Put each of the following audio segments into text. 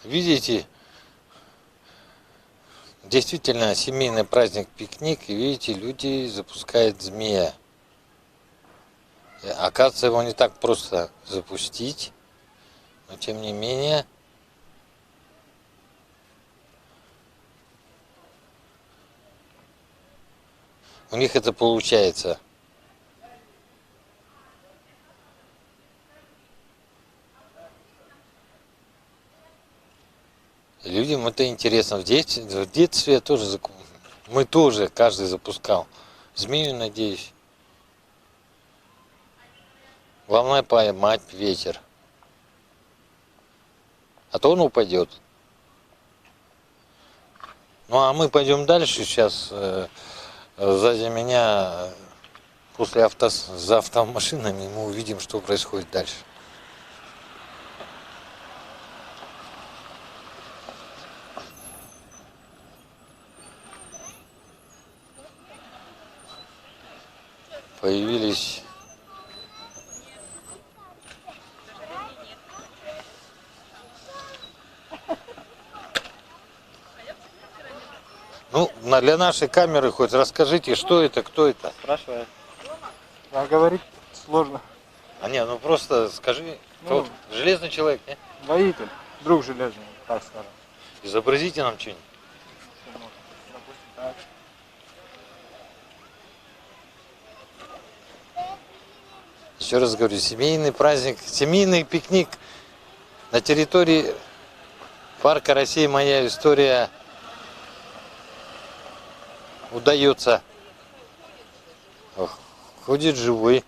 Видите, действительно семейный праздник, пикник, и видите, люди запускают змея. И, оказывается, его не так просто запустить, но тем не менее у них это получается. И людям это интересно. В детстве я тоже, мы тоже, каждый запускал. Змею, надеюсь. Главное поймать ветер. А то он упадет. Ну а мы пойдем дальше. Сейчас сзади меня, за автомашинами, мы увидим, что происходит дальше. Появились для нашей камеры хоть расскажите, что это, кто это? Спрашиваю. А говорить сложно. Ну просто скажи, кто железный человек, не? Воитель, друг железный, так скажем. Изобразите нам что-нибудь. Так. Еще раз говорю, семейный праздник, семейный пикник на территории парка «Россия. Моя история» удается. Ходит живой.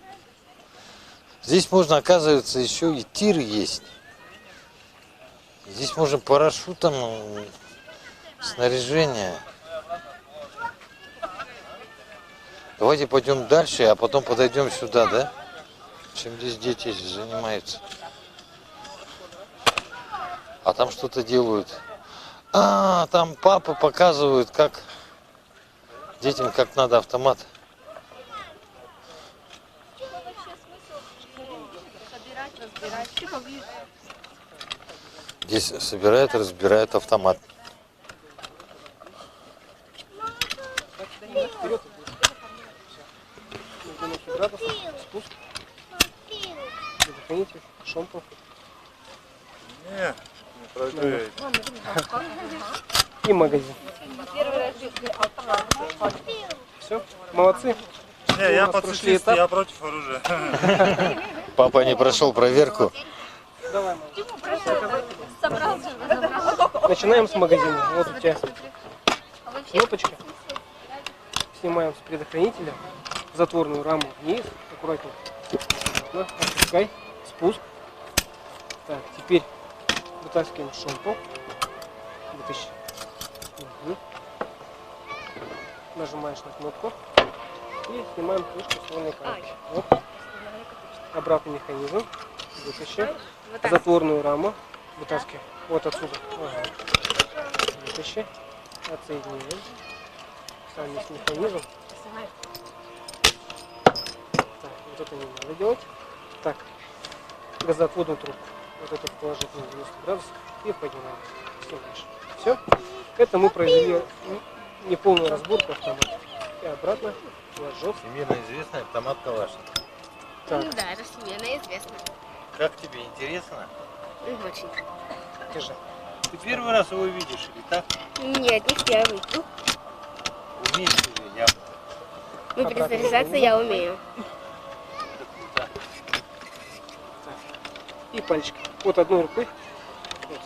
Здесь можно, оказывается, еще и тир есть. Здесь можно парашютом, снаряжение. Давайте пойдем дальше, а потом подойдем сюда, да? Чем здесь дети занимаются. А там что-то делают. Там папы показывают, как детям как надо автомат. Здесь собирают, разбирают автомат. Спуск. Предохранитель, шомпол. Не пройду. И магазин. Все, молодцы. Не, я пацифист, я против оружия. Папа не прошел проверку. Давай, начинаем с магазина. Вот у тебя кнопочка. Снимаем с предохранителя затворную раму вниз, аккуратнее. Опускай, спуск. Так, теперь вытаскиваем шомпол. Вытащи. Угу. Нажимаешь на кнопку и снимаем крышку ствольной коробки. Вот. Обратный механизм. Вытащи. Затворную раму. Вытаскивай. Вот отсюда. Ага. Вытащи. Отсоединяем. Сам есть механизм. Так, вот это не надо делать. Так, газоотводную трубку. Вот это положить на 90 градусов и поднимаем. Снимаешь. Все. Это мы провели неполную разборку автомата. И обратно флажок. Всемирно известный автомат Калашников. Ну да, это всемирно известно. Как тебе, интересно? Очень. Держи. Ты первый раз его видишь или так? Нет, не первый. Умеешь или я? Ну, перезаряжаться я умею. И пальчики. Вот одной рукой. Вот.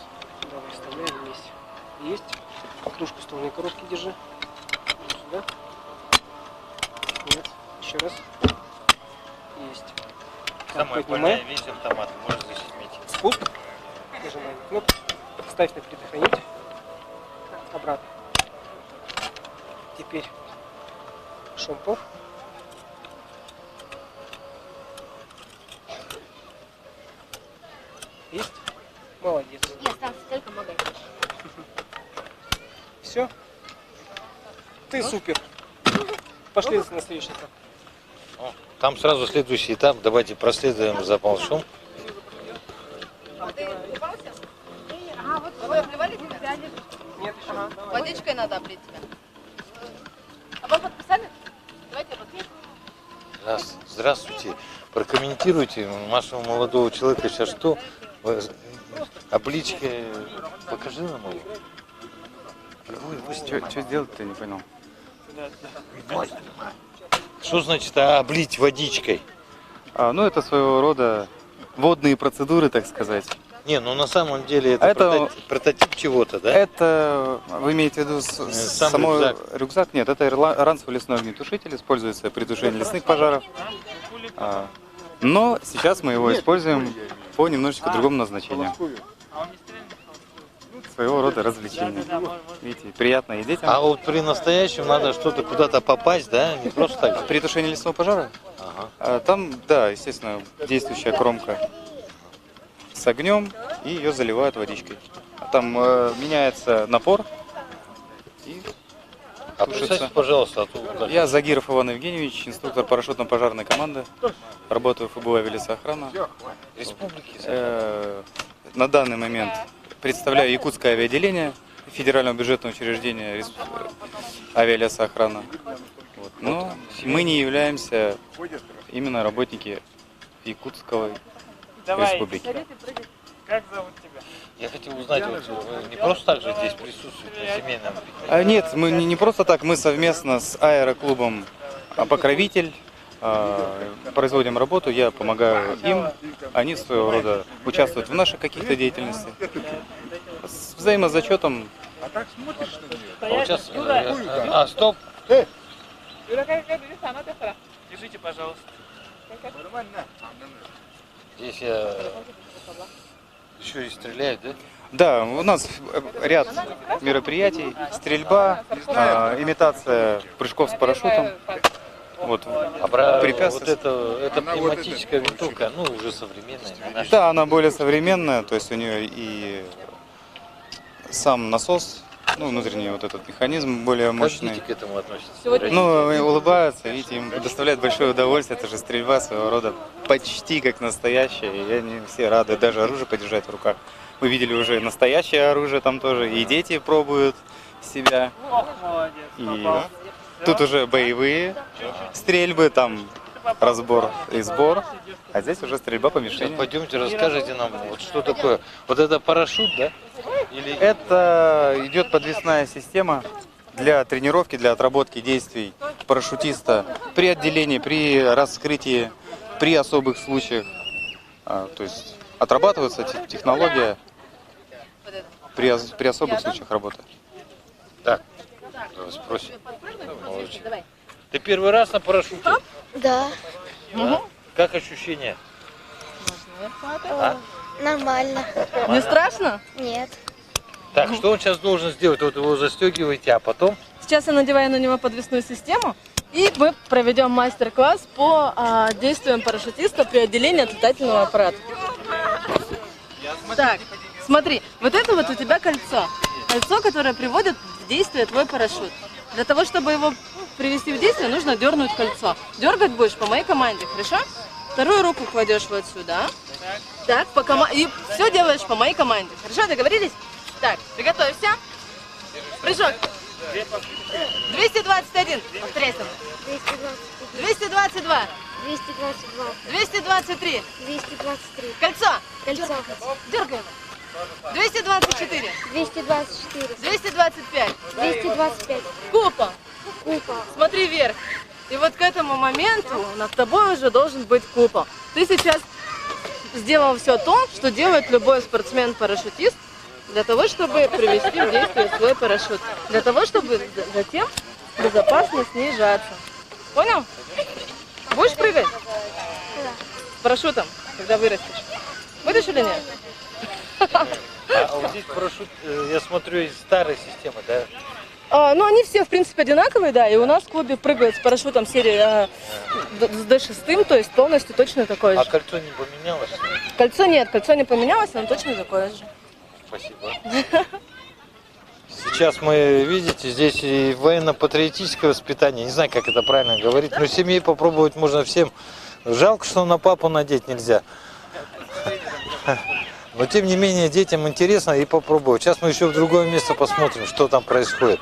Давай вставляем вместе. Есть. Крышку ствольной коробки держи. Вот сюда. Нет. Еще раз. Есть. Самое больное, весь автомат можешь защитить. Спуск. Нажимаем кнопку. Ставь на предохранитель. Обратно. Теперь шомпол. Есть? Молодец. И остался только магазин. Все? Ты супер. Пошли на следующий этап. Там сразу следующий этап. Давайте проследуем за малышом. Вы обливали тебя? Нет, еще. Водичкой надо облить тебя. А вы подписали? Давайте я подпишу. Здравствуйте. Прокомментируйте нашего молодого человека сейчас что? Обличка, покажи нам его. Что сделать-то, не понял. Что значит облить водичкой? Ну, это своего рода водные процедуры, так сказать. Не, ну на самом деле это, Это- прототип чего-то, да? Это, вы имеете в виду Сам самой рюкзак? Нет, это ранцевый лесной огнетушитель, используется при тушении лесных пожаров. Но сейчас мы его используем по немножечко другому назначению. Своего рода развлечение. Видите, приятно и детям. А вот при настоящем надо что-то куда-то попасть, да? Не просто так же. При тушении лесного пожара? Ага. Там, да, естественно, действующая кромка с огнем, и ее заливают водичкой. Там меняется напор, и А тушится. представьте, пожалуйста, а то вот так. Я Загиров Иван Евгеньевич, инструктор парашютно-пожарной команды. Работаю в ФБУ «Авиалесоохрана». Республики. На данный момент представляю Якутское авиаотделение Федерального бюджетного учреждения «Авиалесоохрана». Вот. Но мы не являемся именно работники Якутской республики. Как зовут тебя? Я хотел узнать, вот вы не просто так же здесь присутствуете на семейном пикнике? Нет, мы не просто так, мы совместно с аэроклубом «Покровитель» производим работу, я помогаю им, они своего рода участвуют в нашей каких-то деятельности. С взаимозачетом. А вот сейчас, стоп! Держите, пожалуйста. Здесь я еще и стреляют, да? Да, у нас ряд мероприятий, стрельба, имитация прыжков с парашютом. Вот, А про вот препятствия. это пневматическая винтовка, ну уже современная. не наша. Да, она более современная, то есть у нее и сам насос, ну, внутренний вот этот механизм более Как мощный. дети к этому относятся? Ну, и улыбаются, видите, им доставляет большое удовольствие, это же стрельба своего рода почти как настоящая, и они все рады даже оружие подержать в руках. Мы видели уже настоящее оружие там тоже, и дети пробуют себя, и тут уже боевые стрельбы, там разбор и сбор, а здесь уже стрельба по Сейчас мишени. пойдемте, расскажите нам, вот что такое. Вот это парашют, да? Или Это идет подвесная система для тренировки, для отработки действий парашютиста при отделении, при раскрытии, при особых случаях. То есть отрабатывается технология при особых случаях работы. так? Давай спросим. Молодчик. Ты первый раз на парашюте? Да, Да? Как ощущения? нормально. Не страшно? Нет. Так, что он сейчас должен сделать? Вот его застегиваете, а потом? Сейчас я надеваю на него подвесную систему, и мы проведем мастер-класс по действиям парашютиста при отделении от летательного аппарата. Так, смотри, вот это вот у тебя кольцо. Кольцо, которое приводит в действие твой парашют. Для того, чтобы его привести в действие, нужно дернуть кольцо. Дергать будешь по моей команде, хорошо? Вторую руку кладешь вот сюда. Так, и все делаешь по моей команде. Хорошо, договорились? Так, приготовься. Прыжок. 221. Повторяй со мной. 222. 222, 223. 223. Кольцо. Кольцо. Дергай его. 224. 224, 225. 225. Купол. Купол. Смотри вверх. И вот к этому моменту над тобой уже должен быть купол. Ты сейчас сделал все то, что делает любой спортсмен-парашютист для того, чтобы привести в действие свой парашют. Для того, чтобы затем безопасно снижаться. Понял? Будешь прыгать? С парашютом, когда вырастешь. Будешь или нет? А вот здесь парашют, я смотрю, из старой системы, да? Ну, они все, в принципе, одинаковые, да, и у нас в клубе прыгают с парашютом серии с D6, то есть полностью точно такой А же. кольцо не поменялось? Кольцо нет, кольцо не поменялось, оно точно такое же. Спасибо. Сейчас мы, видите, здесь и военно-патриотическое воспитание. Не знаю, как это правильно говорить, но семьей попробовать можно всем. Жалко, что на папу надеть нельзя. Но тем не менее детям интересно и попробовать. Сейчас мы еще в другое место посмотрим, что там происходит.